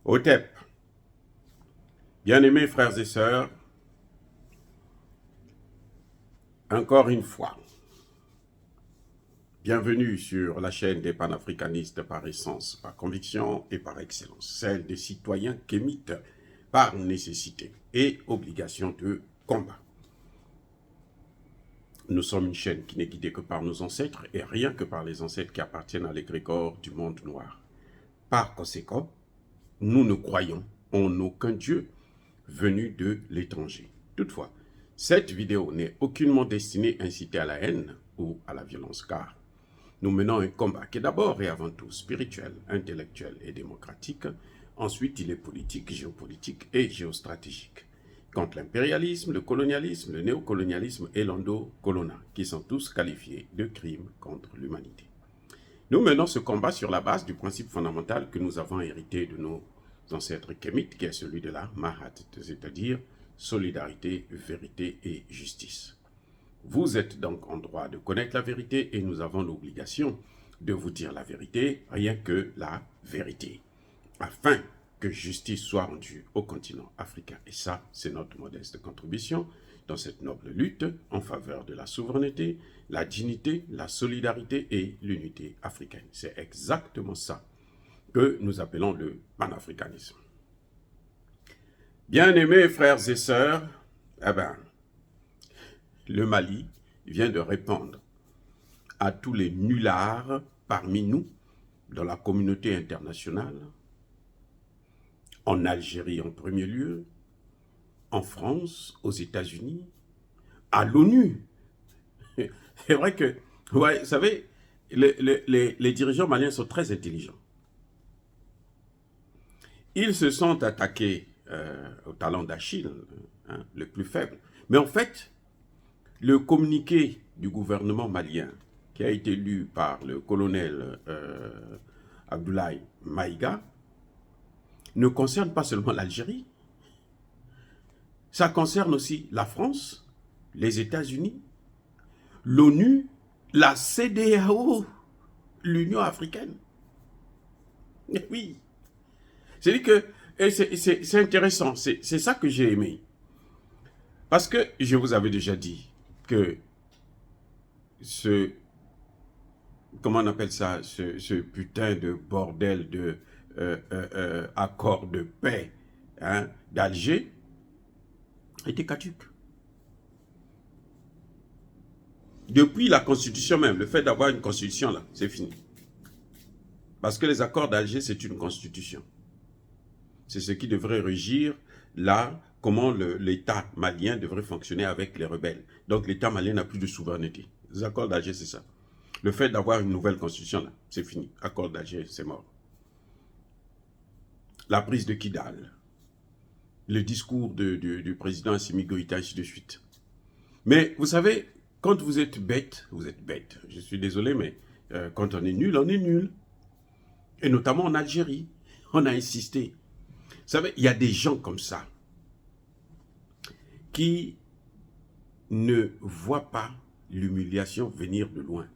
OTEP, bien-aimés frères et sœurs, encore une fois, bienvenue sur la chaîne des panafricanistes par essence, par conviction et par excellence, celle des citoyens kémites par nécessité et obligation de combat. Nous sommes une chaîne qui n'est guidée que par nos ancêtres et rien que par les ancêtres qui appartiennent à l'égrégore du monde noir. Par conséquent, nous ne croyons en aucun Dieu venu de l'étranger. Toutefois, cette vidéo n'est aucunement destinée à inciter à la haine ou à la violence, car nous menons un combat qui est d'abord et avant tout spirituel, intellectuel et démocratique. Ensuite, il est politique, géopolitique et géostratégique. Contre l'impérialisme, le colonialisme, le néocolonialisme et l'endocolona, qui sont tous qualifiés de crimes contre l'humanité. Nous menons ce combat sur la base du principe fondamental que nous avons hérité de nos ancêtres kémites, qui est celui de la Mahat, c'est-à-dire solidarité, vérité et justice. Vous êtes donc en droit de connaître la vérité et nous avons l'obligation de vous dire la vérité, rien que la vérité, afin que justice soit rendue au continent africain. Et ça, c'est notre modeste contribution dans cette noble lutte en faveur de la souveraineté, la dignité, la solidarité et l'unité africaine. C'est exactement ça que nous appelons le panafricanisme. Bien-aimés frères et sœurs, le Mali vient de répondre à tous les nullards parmi nous, dans la communauté internationale, en Algérie en premier lieu, en France, aux États-Unis, à l'ONU. C'est vrai que, ouais, vous savez, les dirigeants maliens sont très intelligents. Ils se sont attaqués au talon d'Achille, le plus faible. Mais en fait, le communiqué du gouvernement malien, qui a été lu par le colonel Abdoulaye Maïga, ne concerne pas seulement l'Algérie. Ça concerne aussi la France, les États-Unis, l'ONU, la CEDEAO, l'Union africaine. Et oui. C'est-à-dire que c'est intéressant, c'est ça que j'ai aimé. Parce que je vous avais déjà dit que comment on appelle ça, ce putain de bordel de accord de paix d'Alger était caduque. Depuis la constitution même, le fait d'avoir une constitution là, c'est fini. Parce que les accords d'Alger, c'est une constitution. C'est ce qui devrait régir là, comment l'État malien devrait fonctionner avec les rebelles. Donc l'État malien n'a plus de souveraineté. Les accords d'Alger, c'est ça. Le fait d'avoir une nouvelle constitution là, c'est fini. Accord d'Alger, c'est mort. La prise de Kidal, le discours du président Assimi Goïta, ainsi de suite. Mais vous savez, quand vous êtes bête, je suis désolé, mais quand on est nul, on est nul. Et notamment en Algérie, on a insisté. Vous savez, il y a des gens comme ça qui ne voient pas l'humiliation venir de loin.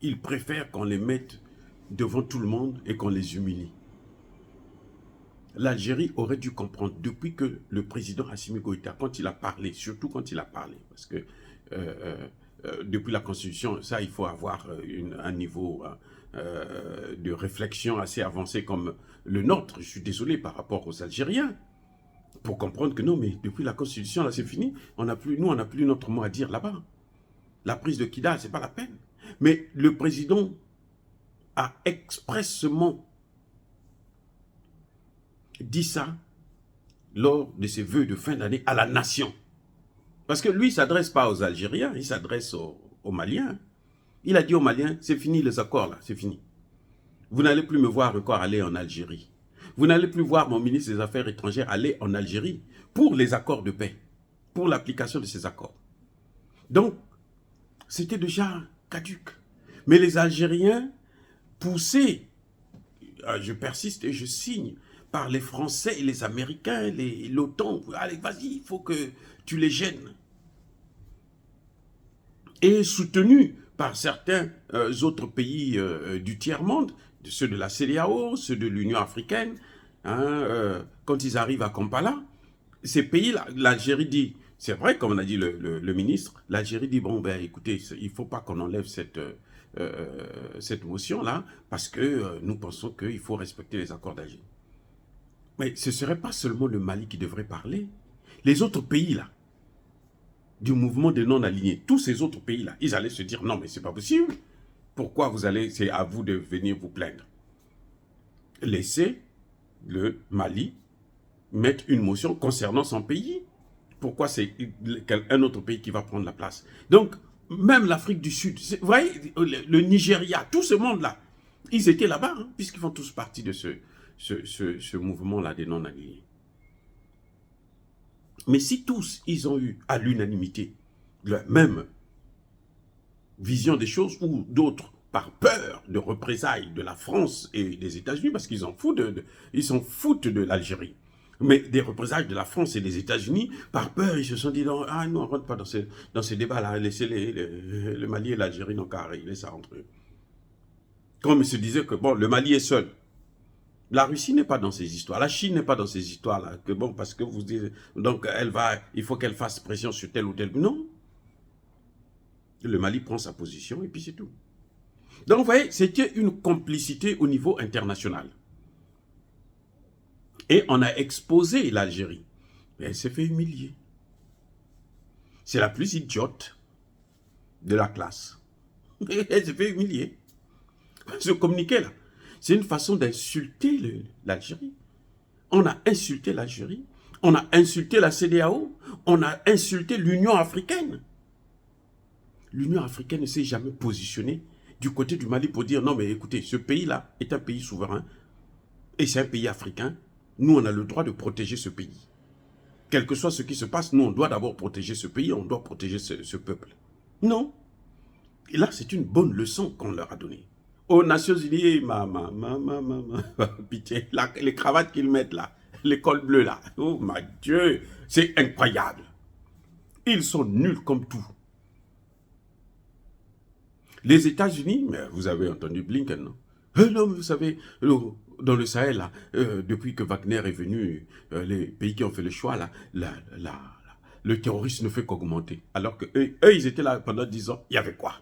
Ils préfèrent qu'on les mette devant tout le monde et qu'on les humilie. L'Algérie aurait dû comprendre depuis que le président Assimi Goïta, quand il a parlé, surtout quand il a parlé, parce que depuis la Constitution, ça, il faut avoir un niveau de réflexion assez avancé comme le nôtre, je suis désolé, par rapport aux Algériens, pour comprendre que non, mais depuis la Constitution, là, c'est fini, nous, on n'a plus notre mot à dire là-bas. La prise de Kidal, c'est pas la peine. Mais le président a expressément dit ça lors de ses vœux de fin d'année à la nation. Parce que lui, il ne s'adresse pas aux Algériens, il s'adresse aux Maliens. Il a dit aux Maliens, c'est fini les accords là, c'est fini. Vous n'allez plus me voir encore aller en Algérie. Vous n'allez plus voir mon ministre des Affaires étrangères aller en Algérie pour les accords de paix, pour l'application de ces accords. Donc, c'était déjà caduque. Mais les Algériens, poussés, je persiste et je signe, par les Français et les Américains, l'OTAN, allez, vas-y, il faut que tu les gênes. Et soutenus par certains autres pays du tiers-monde, ceux de la CEDEAO, ceux de l'Union africaine, hein, quand ils arrivent à Kampala, ces pays-là, l'Algérie dit, c'est vrai, comme on a dit le ministre, l'Algérie dit, bon, ben écoutez, il ne faut pas qu'on enlève cette motion-là, parce que nous pensons qu'il faut respecter les accords d'Alger. Mais ce ne serait pas seulement le Mali qui devrait parler. Les autres pays, là, du mouvement des non-alignés, tous ces autres pays-là, ils allaient se dire, non, mais c'est pas possible. Pourquoi vous allez, c'est à vous de venir vous plaindre. Laissez le Mali mettre une motion concernant son pays. Pourquoi c'est un autre pays qui va prendre la place? Donc, même l'Afrique du Sud, vous voyez, le Nigeria, tout ce monde-là, ils étaient là-bas, hein, puisqu'ils font tous partie de ce mouvement-là des non-alignés. Mais si tous, ils ont eu à l'unanimité la même vision des choses, ou d'autres, par peur de représailles de la France et des États-Unis, parce qu'ils s'en foutent de l'Algérie, mais des représailles de la France et des États-Unis, par peur, ils se sont dit, non, ah, nous, on ne rentre pas dans ce débat-là, laissez le Mali et l'Algérie n'ont qu'à régler ça entre eux. Comme ils se disaient que, bon, le Mali est seul. La Russie n'est pas dans ces histoires, la Chine n'est pas dans ces histoires-là, que bon, parce que vous dites, donc il faut qu'elle fasse pression sur tel ou tel. Non. Le Mali prend sa position et puis c'est tout. Donc vous voyez, c'était une complicité au niveau international. Et on a exposé l'Algérie. Mais elle s'est fait humilier. C'est la plus idiote de la classe. Elle s'est fait humilier. Ce communiqué-là, c'est une façon d'insulter l'Algérie. On a insulté l'Algérie, on a insulté la CEDEAO, on a insulté l'Union africaine. L'Union africaine ne s'est jamais positionnée du côté du Mali pour dire non mais écoutez, ce pays-là est un pays souverain et c'est un pays africain. Nous, on a le droit de protéger ce pays. Quel que soit ce qui se passe, nous, on doit d'abord protéger ce pays, on doit protéger ce peuple. Non. Et là, c'est une bonne leçon qu'on leur a donnée. Aux Nations Unies, pitié, les cravates qu'ils mettent là, les cols bleus là, oh mon Dieu, c'est incroyable. Ils sont nuls comme tout. Les États-Unis, mais vous avez entendu Blinken, non? Non, mais vous savez, dans le Sahel, là, depuis que Wagner est venu, les pays qui ont fait le choix, là, le terrorisme ne fait qu'augmenter. Alors que eux, ils étaient là pendant 10 ans, il y avait quoi?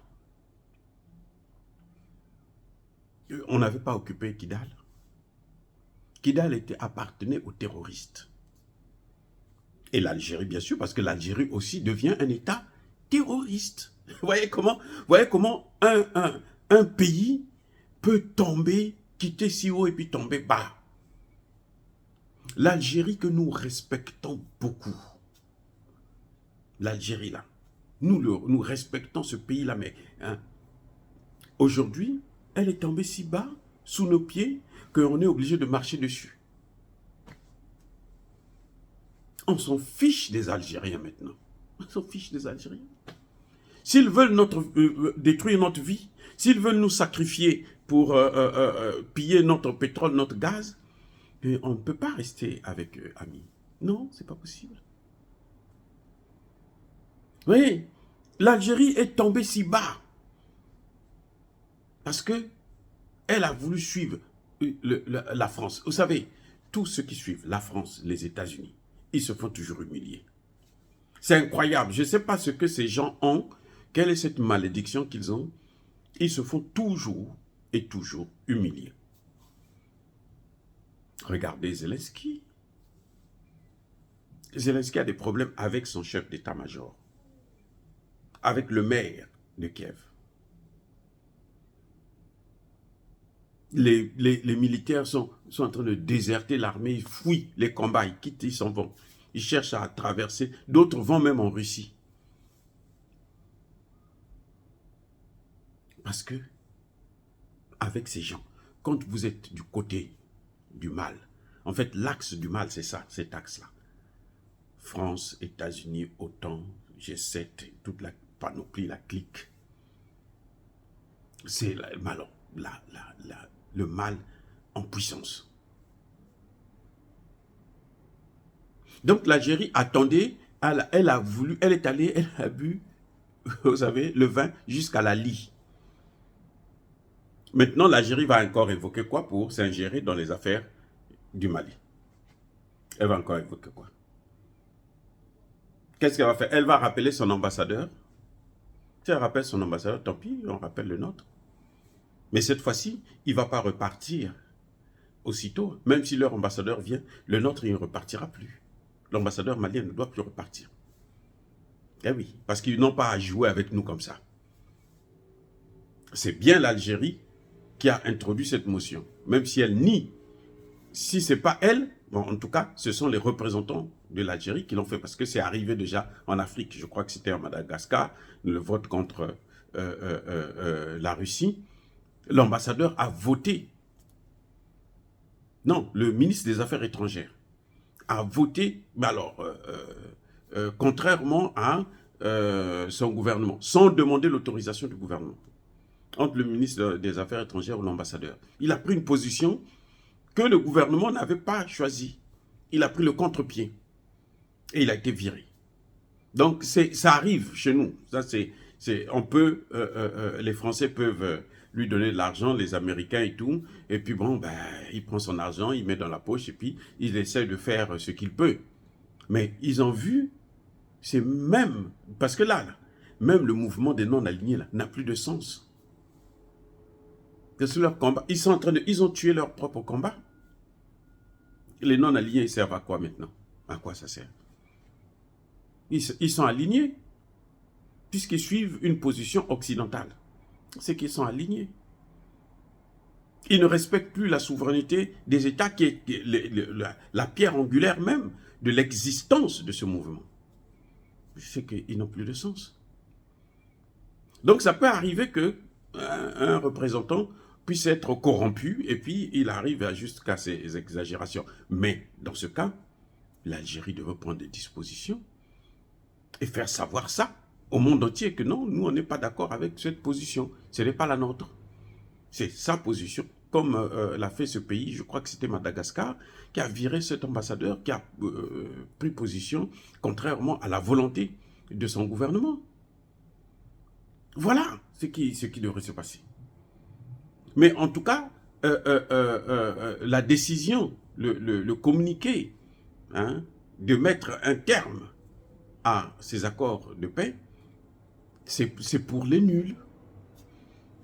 On n'avait pas occupé Kidal. Kidal appartenait aux terroristes. Et l'Algérie, bien sûr, parce que l'Algérie aussi devient un État terroriste. Vous voyez comment un pays peut tomber, quitter si haut et puis tomber bas. L'Algérie que nous respectons beaucoup. L'Algérie, là. Nous respectons ce pays-là, mais hein, aujourd'hui, elle est tombée si bas, sous nos pieds, qu'on est obligé de marcher dessus. On s'en fiche des Algériens maintenant. On s'en fiche des Algériens. S'ils veulent détruire notre vie, s'ils veulent nous sacrifier pour piller notre pétrole, notre gaz, on ne peut pas rester avec eux, amis. Non, c'est pas possible. Oui, l'Algérie est tombée si bas parce que elle a voulu suivre la France. Vous savez, tous ceux qui suivent la France, les États-Unis, ils se font toujours humilier. C'est incroyable. Je ne sais pas ce que ces gens ont. Quelle est cette malédiction qu'ils ont? Ils se font toujours et toujours humilier. Regardez Zelensky. Zelensky a des problèmes avec son chef d'état-major, avec le maire de Kiev. Les militaires sont en train de déserter l'armée, ils fuient les combats, ils quittent, ils s'en vont. Ils cherchent à traverser. D'autres vont même en Russie. Parce que, avec ces gens, quand vous êtes du côté du mal, en fait, l'axe du mal, c'est ça, cet axe-là. France, États-Unis, OTAN, G7, toute la panoplie, la clique. C'est le mal en puissance. Donc l'Algérie attendait, elle a voulu, elle est allée, elle a bu, vous savez, le vin jusqu'à la lie. Maintenant, l'Algérie va encore évoquer quoi pour s'ingérer dans les affaires du Mali. Elle va encore évoquer quoi? Qu'est-ce qu'elle va faire? Elle va rappeler son ambassadeur. Si elle rappelle son ambassadeur, tant pis, on rappelle le nôtre. Mais cette fois-ci, il ne va pas repartir aussitôt. Même si leur ambassadeur vient, le nôtre, il ne repartira plus. L'ambassadeur malien ne doit plus repartir. Eh oui, parce qu'ils n'ont pas à jouer avec nous comme ça. C'est bien l'Algérie qui a introduit cette motion. Même si elle nie, si ce n'est pas elle, bon, en tout cas, ce sont les représentants de l'Algérie qui l'ont fait, parce que c'est arrivé déjà en Afrique. Je crois que c'était à Madagascar, le vote contre la Russie. L'ambassadeur a voté. Non, le ministre des Affaires étrangères a voté, mais alors, contrairement à son gouvernement, sans demander l'autorisation du gouvernement, entre le ministre des Affaires étrangères ou l'ambassadeur. Il a pris une position que le gouvernement n'avait pas choisie. Il a pris le contre-pied et il a été viré. Donc, ça arrive chez nous. Ça, on peut, les Français peuvent lui donner de l'argent, les Américains et tout, et puis bon, ben, il prend son argent, il met dans la poche, et puis il essaie de faire ce qu'il peut. Mais ils ont vu, c'est même, parce que là, même le mouvement des non-alignés n'a plus de sens. C'est leur combat. Ils ont tué leur propre combat. Les non-alignés servent à quoi maintenant? À quoi ça sert? Ils sont alignés, puisqu'ils suivent une position occidentale. C'est qu'ils sont alignés. Ils ne respectent plus la souveraineté des États, qui est la pierre angulaire même de l'existence de ce mouvement. C'est qu'ils n'ont plus de sens. Donc ça peut arriver qu'un représentant puisse être corrompu et puis il arrive jusqu'à ces exagérations. Mais dans ce cas, l'Algérie devait prendre des dispositions et faire savoir ça au monde entier, que non, nous on n'est pas d'accord avec cette position. Ce n'est pas la nôtre. C'est sa position. Comme l'a fait ce pays, je crois que c'était Madagascar, qui a viré cet ambassadeur, qui a pris position contrairement à la volonté de son gouvernement. Voilà ce qui devrait se passer. Mais en tout cas, la décision, le communiqué, hein, de mettre un terme à ces accords de paix, c'est pour les nuls.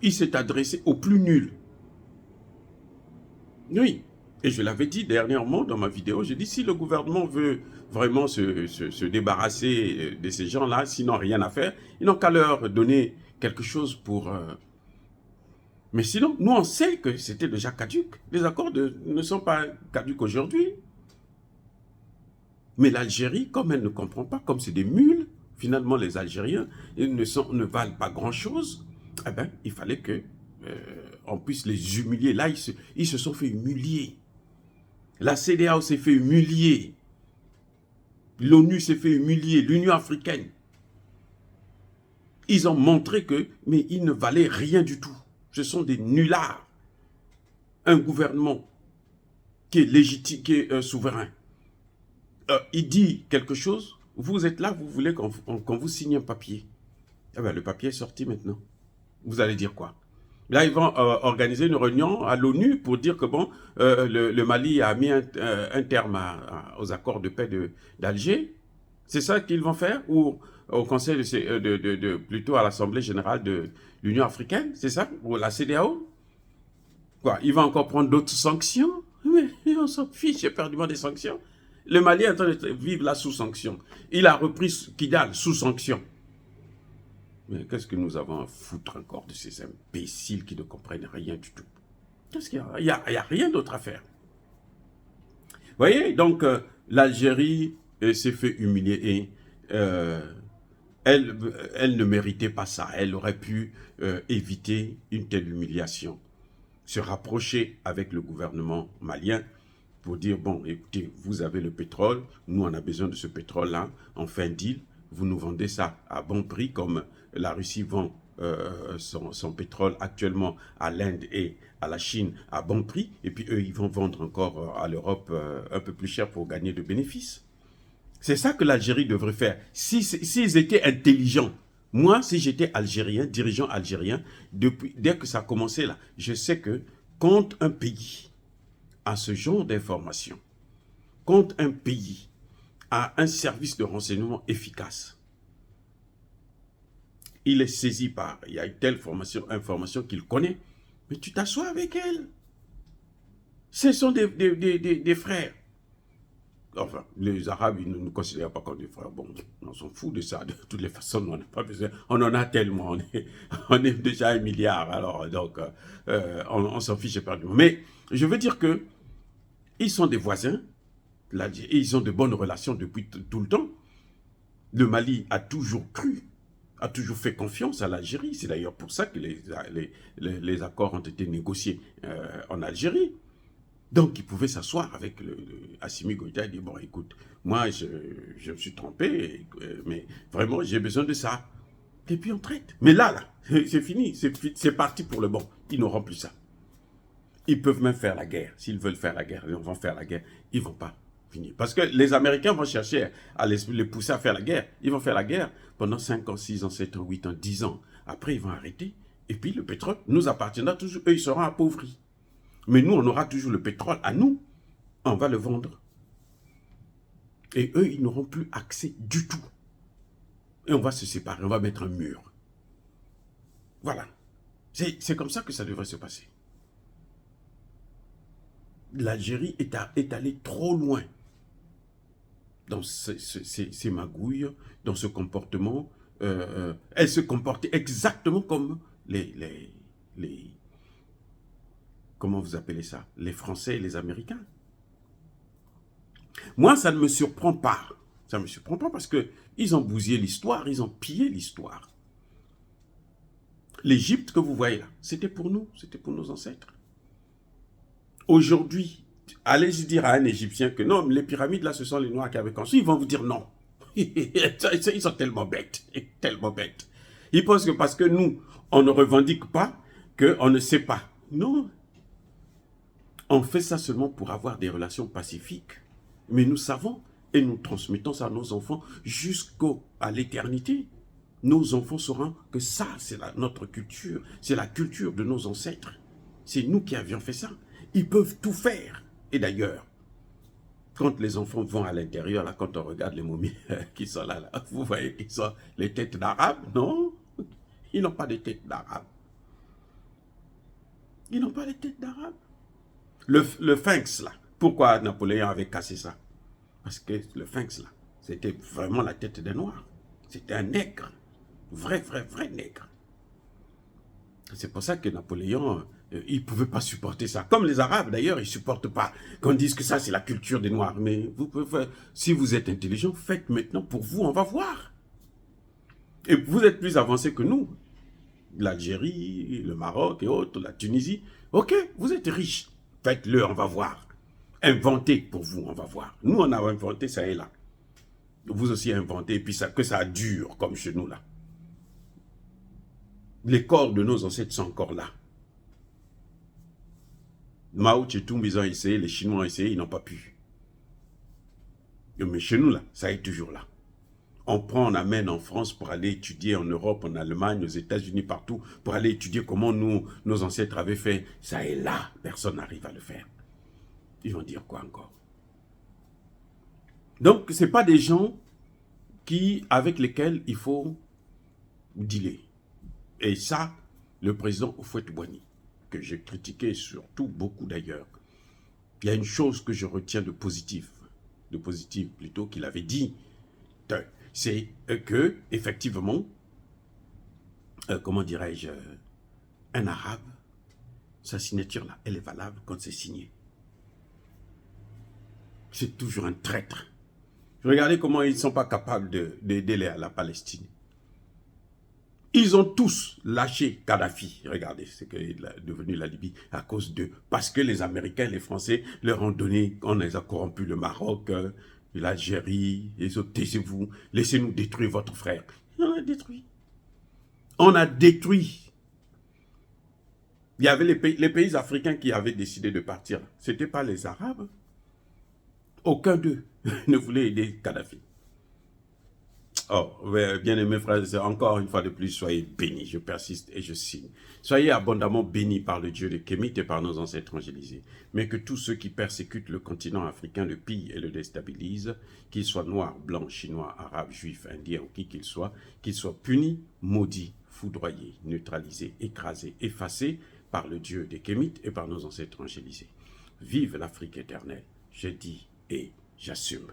Il s'est adressé aux plus nuls. Oui, et je l'avais dit dernièrement dans ma vidéo, j'ai dit si le gouvernement veut vraiment se débarrasser de ces gens-là, sinon rien à faire, ils n'ont qu'à leur donner quelque chose pour... Mais sinon, nous on sait que c'était déjà caduc. Les accords ne sont pas caducs aujourd'hui. Mais l'Algérie, comme elle ne comprend pas, comme c'est des mules, finalement les Algériens, ils ne valent pas grand-chose, eh bien, il fallait que on puisse les humilier. Là, ils se sont fait humilier. La CEDEAO s'est fait humilier. L'ONU s'est fait humilier. L'Union africaine. Ils ont montré que, mais ils ne valaient rien du tout. Ce sont des nullards. Un gouvernement qui est légitime, qui est souverain. Il dit quelque chose, vous êtes là, vous voulez qu'on vous signe un papier. Eh bien, le papier est sorti maintenant. Vous allez dire quoi? Là, ils vont organiser une réunion à l'ONU pour dire que bon, le Mali a mis un terme aux accords de paix d'Alger. C'est ça qu'ils vont faire? Ou au Conseil, plutôt à l'Assemblée générale de l'Union africaine? C'est ça? Ou la CEDEAO? Quoi? Ils vont encore prendre d'autres sanctions? Mais on s'en fiche éperdument des sanctions. Le Mali est en train de vivre là sous sanction. Il a repris Kidal sous sanction. Mais qu'est-ce que nous avons à foutre encore de ces imbéciles qui ne comprennent rien du tout? Qu'est-ce qu'il y a? Il n'y a rien d'autre à faire. Vous voyez, donc l'Algérie s'est fait humilier et elle ne méritait pas ça. Elle aurait pu éviter une telle humiliation. Se rapprocher avec le gouvernement malien pour dire, bon, écoutez, vous avez le pétrole, nous on a besoin de ce pétrole-là, on fait un deal, vous nous vendez ça à bon prix, comme la Russie vend son pétrole actuellement à l'Inde et à la Chine à bon prix, et puis eux, ils vont vendre encore à l'Europe un peu plus cher pour gagner de bénéfices. C'est ça que l'Algérie devrait faire. S'ils étaient intelligents, moi, si j'étais algérien, dirigeant algérien, dès que ça a commencé là, je sais que quand un pays à ce genre d'informations, quand un pays a un service de renseignement efficace, il est saisi par, il y a une telle information qu'il connaît, mais tu t'assois avec elle. Ce sont des frères. Enfin, les Arabes, ils ne nous considèrent pas comme des frères. Bon, on s'en fout de ça. De toutes les façons, on n'a pas besoin. On en a tellement. On est déjà 1 milliard. Alors, donc, on s'en fiche éperdument. Mais je veux dire que ils sont des voisins. Ils ont de bonnes relations depuis tout le temps. Le Mali a toujours cru, a toujours fait confiance à l'Algérie. C'est d'ailleurs pour ça que les accords ont été négociés en Algérie. Donc, il pouvait s'asseoir avec Assimi Goïta et dire, bon, écoute, moi, je me suis trompé, mais vraiment, j'ai besoin de ça. Et puis, on traite. Mais là, c'est fini, c'est parti pour le bon. Ils n'auront plus ça. Ils peuvent même faire la guerre. S'ils veulent faire la guerre, ils vont faire la guerre. Ils ne vont pas finir. Parce que les Américains vont chercher à les pousser à faire la guerre. Ils vont faire la guerre pendant 5 ans, 6 ans, 7 ans, 8 ans, 10 ans. Après, ils vont arrêter. Et puis, le pétrole nous appartiendra toujours. Eux, ils seront appauvris. Mais nous, on aura toujours le pétrole à nous. On va le vendre. Et eux, ils n'auront plus accès du tout. Et on va se séparer, on va mettre un mur. Voilà. C'est comme ça que ça devrait se passer. L'Algérie est allée trop loin dans ces magouilles, dans ce comportement. Elle se comportait exactement comme les comment vous appelez ça? Les Français et les Américains. Moi, ça ne me surprend pas. Ça ne me surprend pas parce qu'ils ont bousillé l'histoire, ils ont pillé l'histoire. L'Égypte que vous voyez là, c'était pour nous, c'était pour nos ancêtres. Aujourd'hui, allez dire à un Égyptien que non, les pyramides là, ce sont les Noirs qui avaient construit, ils vont vous dire non. Ils sont tellement bêtes, tellement bêtes. Ils pensent que parce que nous, on ne revendique pas, qu'on ne sait pas. Non. On fait ça seulement pour avoir des relations pacifiques. Mais nous savons et nous transmettons ça à nos enfants jusqu'à l'éternité. Nos enfants sauront que ça, c'est notre culture. C'est la culture de nos ancêtres. C'est nous qui avions fait ça. Ils peuvent tout faire. Et d'ailleurs, quand les enfants vont à l'intérieur, là, quand on regarde les momies qui sont là, vous voyez qu'ils ont les têtes d'Arabes, non? Ils n'ont pas de têtes d'Arabes. Ils n'ont pas de têtes d'Arabes. Le Sphinx, là, pourquoi Napoléon avait cassé ça? Parce que le Sphinx, là, c'était vraiment la tête des Noirs. C'était un nègre. Vrai nègre. C'est pour ça que Napoléon, il ne pouvait pas supporter ça. Comme les Arabes, d'ailleurs, ils ne supportent pas qu'on dise que ça, c'est la culture des Noirs. Mais vous pouvez faire, si vous êtes intelligent, faites maintenant pour vous, on va voir. Et vous êtes plus avancés que nous. L'Algérie, le Maroc et autres, la Tunisie. Ok, vous êtes riches. Faites-le, on va voir. Inventez pour vous, on va voir. Nous, on a inventé ça et là. Vous aussi inventez, et puis ça, que ça dure, comme chez nous là. Les corps de nos ancêtres sont encore là. Mao Tse-tung, ils ont essayé, les Chinois ont essayé, ils n'ont pas pu. Mais chez nous là, ça est toujours là. On amène en France pour aller étudier en Europe, en Allemagne, aux États-Unis, partout, pour aller étudier comment nos ancêtres avaient fait. Ça est là, personne n'arrive à le faire. Ils vont dire quoi encore? Donc, ce n'est pas des gens avec lesquels il faut dealer. Et ça, le président Houphouët-Boigny, que j'ai critiqué surtout beaucoup d'ailleurs, il y a une chose que je retiens de positif plutôt qu'il avait dit, c'est que, effectivement, comment dirais-je, un arabe, sa signature là, elle est valable quand c'est signé. C'est toujours un traître. Regardez comment ils ne sont pas capables d'aider la Palestine. Ils ont tous lâché Kadhafi. Regardez ce qu'est devenu la Libye à cause d'eux. Parce que les Américains, les Français leur ont donné, on les a corrompus, le Maroc, l'Algérie, les autres, taisez-vous, laissez-nous détruire votre frère. Et on a détruit. On a détruit. Il y avait les pays africains qui avaient décidé de partir. Ce n'étaient pas les Arabes. Aucun d'eux ne voulait aider Kadhafi. Oh, ouais, bien-aimés frères et sœurs, encore une fois de plus, soyez bénis, je persiste et je signe. Soyez abondamment bénis par le Dieu de Kémit et par nos ancêtres angélisés. Mais que tous ceux qui persécutent le continent africain le pillent et le déstabilisent, qu'ils soient noirs, blancs, chinois, arabes, juifs, indiens ou qui qu'ils soient punis, maudits, foudroyés, neutralisés, écrasés, effacés par le Dieu des Kémites et par nos ancêtres angélisés. Vive l'Afrique éternelle, je dis et j'assume.